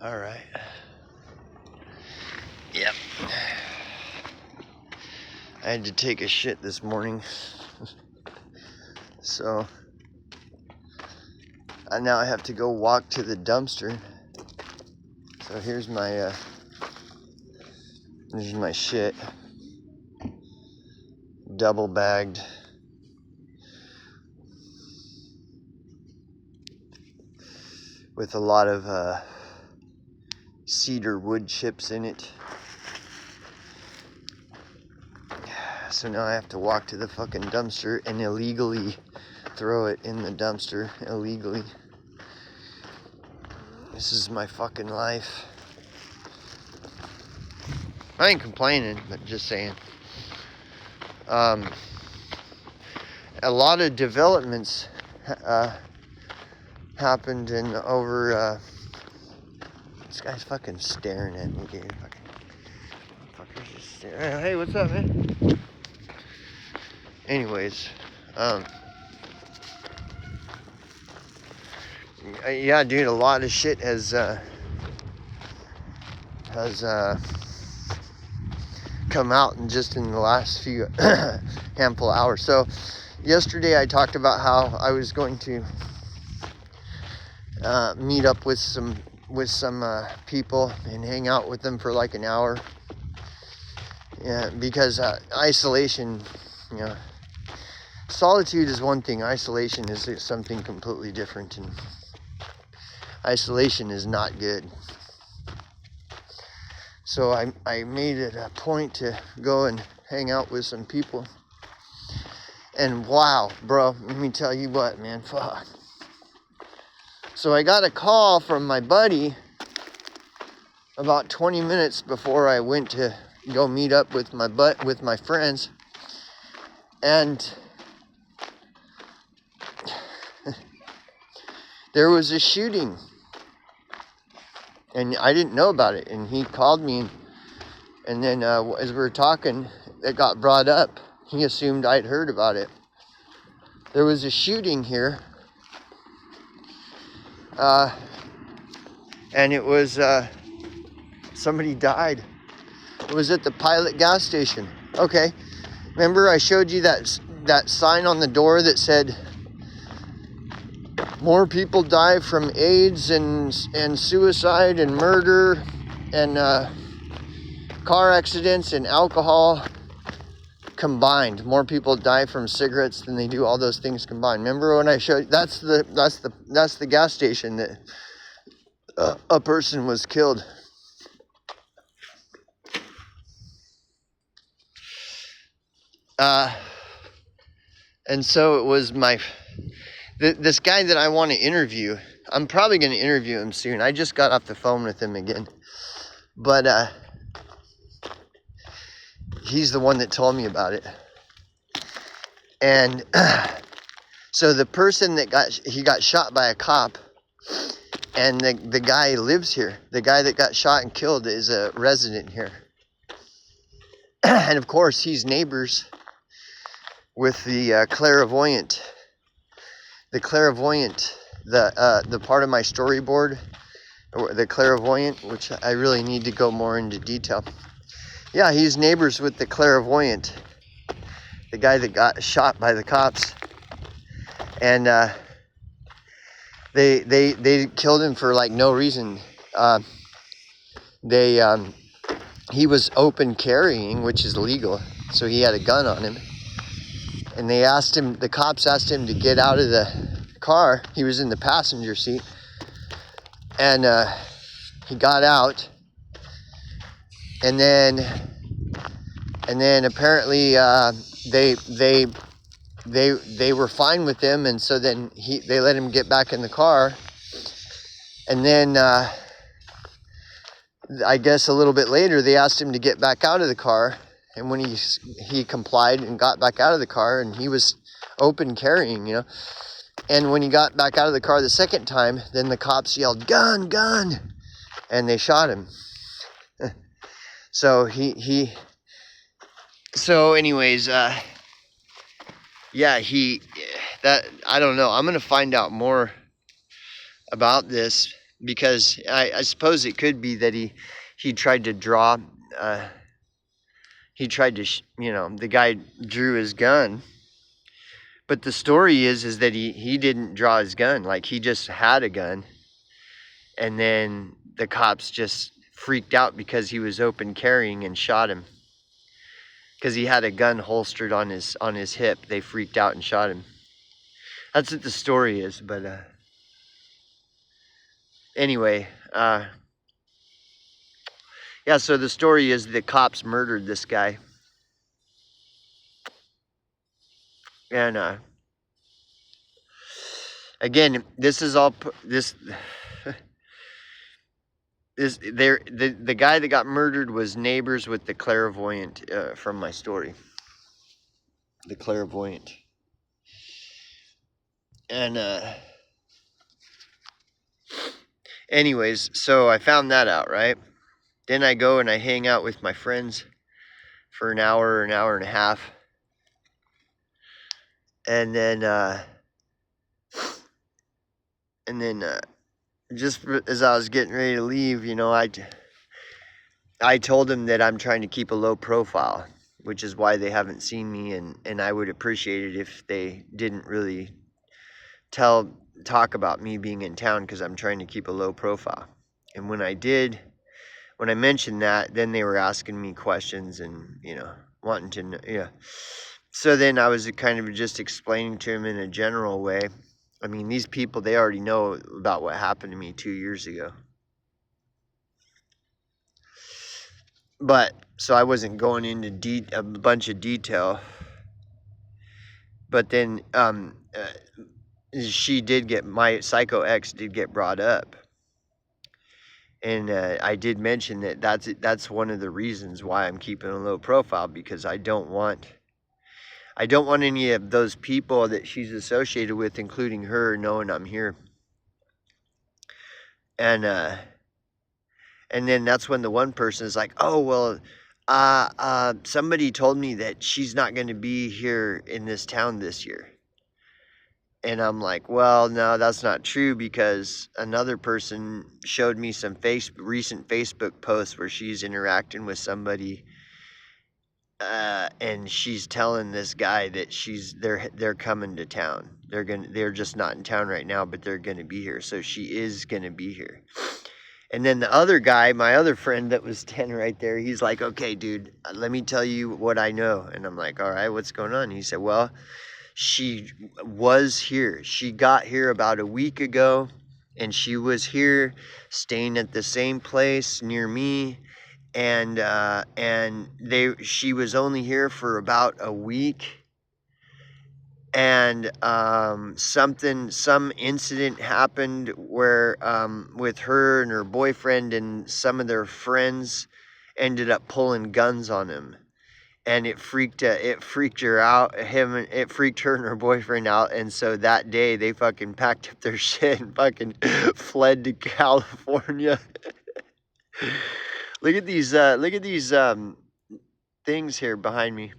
All right. Yep. I had to take a shit this morning. So now I have to go walk to the dumpster. So here's my shit. Double bagged. With a lot of cedar wood chips in it. So now I have to walk to the fucking dumpster and illegally throw it in the dumpster. Illegally. This is my fucking life. I ain't complaining, but just saying. A lot of developments happened in over. This guy's fucking staring at me, dude. Fucker's just staring. Hey, what's up, man? Anyways, yeah, dude, a lot of shit has come out in the last few handful of hours. So yesterday I talked about how I was going to meet up with some people and hang out with them for like an hour. Yeah, because isolation, you know, solitude is one thing, isolation is something completely different, and isolation is not good. So I made it a point to go and hang out with some people. And wow, bro, let me tell you what, man, fuck. So I got a call from my buddy about 20 minutes before I went to go meet up with my friends. And there was a shooting. And I didn't know about it. And he called me. And then as we were talking, it got brought up. He assumed I'd heard about it. There was a shooting here. And it was, somebody died. It was at the Pilot gas station. Okay. Remember I showed you that sign on the door that said, more people die from AIDS and suicide and murder and car accidents and alcohol combined. More people die from cigarettes than they do all those things combined. Remember when I showed you? That's the gas station that a person was killed. And so it was this guy that I want to interview. I'm probably going to interview him soon. I just got off the phone with him again. But he's the one that told me about it. And so the person that got shot by a cop, and the guy lives here. The guy that got shot and killed is a resident here. And of course, he's neighbors with the clairvoyant. The clairvoyant, the part of my storyboard, the clairvoyant, which I really need to go more into detail. Yeah, he's neighbors with the clairvoyant, the guy that got shot by the cops, and they killed him for like no reason. He was open carrying, which is legal, so he had a gun on him. And the cops asked him to get out of the car. He was in the passenger seat. And he got out. And then apparently they were fine with him, and so then they let him get back in the car. And then I guess a little bit later they asked him to get back out of the car. And when he complied and got back out of the car, and he was open carrying, you know. And when he got back out of the car the second time, then the cops yelled, "Gun, gun!" And they shot him. So so anyways, yeah, I don't know. I'm going to find out more about this, because I suppose it could be that he tried to draw. He tried to, the guy drew his gun. But the story is that he didn't draw his gun. Like, he just had a gun. And then the cops just freaked out because he was open carrying and shot him. Because he had a gun holstered on his hip. They freaked out and shot him. That's what the story is. But anyway, yeah, so the story is the cops murdered this guy. And again, this is all this. The guy that got murdered was neighbors with the clairvoyant from my story. The clairvoyant. And anyways, so I found that out, right? Then I go and I hang out with my friends for an hour and a half. And then just as I was getting ready to leave, I told them that I'm trying to keep a low profile, which is why they haven't seen me, and I would appreciate it if they didn't really talk about me being in town, because I'm trying to keep a low profile. And when I mentioned that, then they were asking me questions and, wanting to know, yeah. So then I was kind of just explaining to them in a general way. I mean, these people, they already know about what happened to me 2 years ago. But, so I wasn't going into a bunch of detail. But then, my psycho ex did get brought up. And I did mention that that's one of the reasons why I'm keeping a low profile, because I don't want any of those people that she's associated with, including her, knowing I'm here. And then that's when the one person is like, oh, well, somebody told me that she's not going to be here in this town this year. And I'm like, well, no, that's not true, because another person showed me some recent Facebook posts where she's interacting with somebody, and she's telling this guy that they're coming to town. They're just not in town right now, but they're gonna be here. So she is gonna be here. And then the other guy, my other friend that was 10 right there, he's like, okay, dude, let me tell you what I know. And I'm like, all right, what's going on? He said, well, she was here. She got here about a week ago, and she was here staying at the same place near me. And she was only here for about a week. And some incident happened where with her and her boyfriend, and some of their friends ended up pulling guns on him. And it freaked her out. It freaked her and her boyfriend out. And so that day they fucking packed up their shit and fucking fled to California. Look at these things here behind me.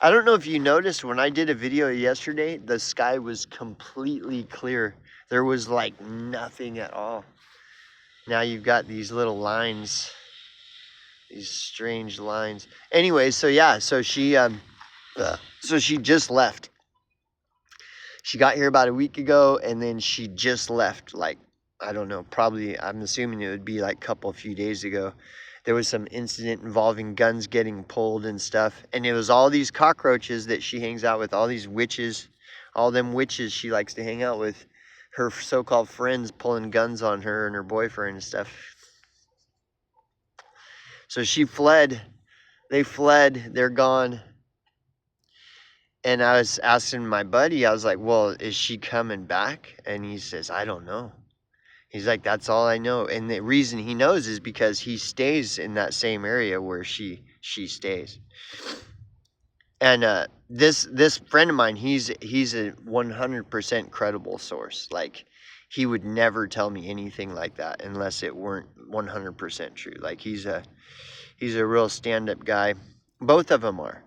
I don't know if you noticed, when I did a video yesterday, the sky was completely clear. There was like nothing at all. Now you've got these little lines. These strange lines. Anyway, so yeah, so she just left. She got here about a week ago, and then she just left. Like, I don't know, probably, I'm assuming it would be like a few days ago. There was some incident involving guns getting pulled and stuff. And it was all these cockroaches that she hangs out with, all these witches, all them witches she likes to hang out with. Her so-called friends pulling guns on her and her boyfriend and stuff. So she fled. They fled. They're gone. And I was asking my buddy, I was like, well, is she coming back? And he says, I don't know. He's like, that's all I know. And the reason he knows is because he stays in that same area where she stays. And this friend of mine, he's a 100% credible source. Like, he would never tell me anything like that unless it weren't 100% true. Like, he's a real stand-up guy. Both of them are.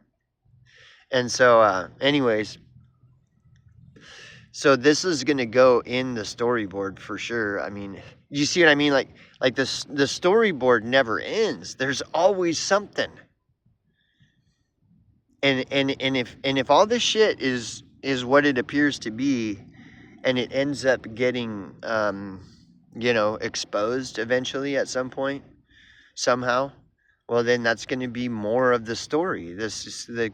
And so anyways, So this is gonna go in the storyboard for sure. I mean, you see what I mean? Like this, the storyboard never ends. There's always something. And if all this shit is what it appears to be, and it ends up getting you know, exposed eventually at some point, somehow, well, then that's going to be more of the story. The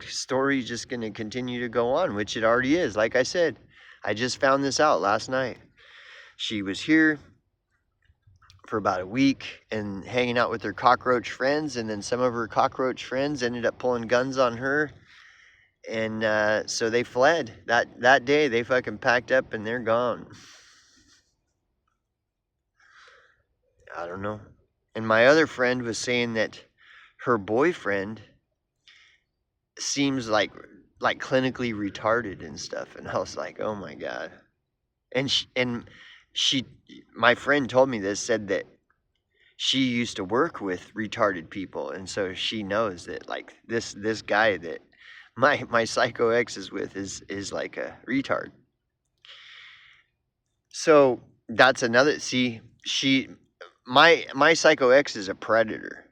story is just going to continue to go on, which it already is. Like I said, I just found this out last night. She was here for about a week and hanging out with her cockroach friends, and then some of her cockroach friends ended up pulling guns on her, and so they fled. That day, they fucking packed up and they're gone. I don't know. And my other friend was saying that her boyfriend seems like clinically retarded and stuff, and I was like, oh my god. And she my friend told me this, said that she used to work with retarded people, and so she knows that like this guy that my psycho ex is with is like a retard. So that's another, see, my psycho ex is a predator,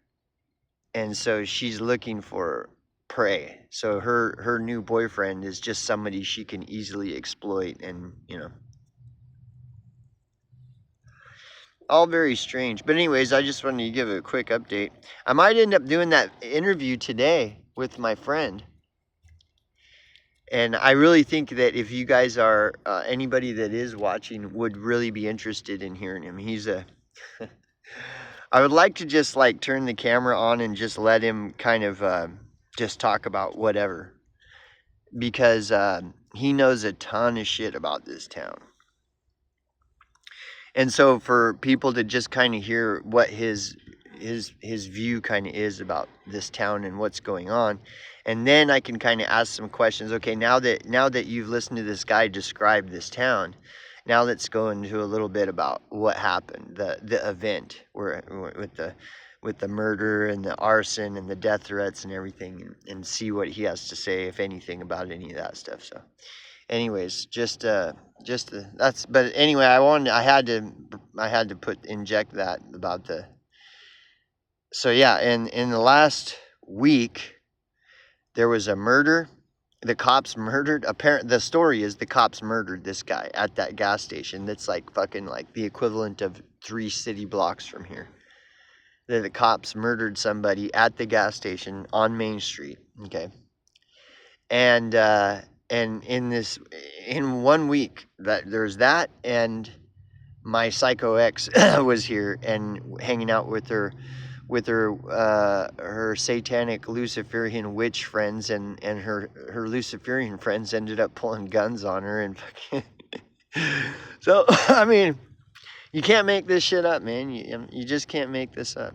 and so she's looking for prey. So her new boyfriend is just somebody she can easily exploit, and you know, all very strange. But anyways, I just wanted to give a quick update. I might end up doing that interview today with my friend, and I really think that if you guys are anybody that is watching would really be interested in hearing him. He's a I would like to just like turn the camera on and just let him kind of just talk about whatever, because he knows a ton of shit about this town. And so for people to just kind of hear what his view kind of is about this town and what's going on, and then I can kind of ask some questions. Okay, now that you've listened to this guy describe this town, now let's go into a little bit about what happened, the event where with the murder and the arson and the death threats and everything, and see what he has to say, if anything, about any of that stuff. So anyways, that's, but anyway, I had to inject that about the, so yeah, and in the last week there was a murder. The cops murdered, the story is the cops murdered this guy at that gas station that's like fucking like the equivalent of 3 city blocks from here. The cops murdered somebody at the gas station on Main Street, okay? And in 1 week, that there's that, and my psycho ex was here and hanging out with her satanic Luciferian witch friends, and her Luciferian friends ended up pulling guns on her, and fucking so I mean, you can't make this shit up, man. You just can't make this up.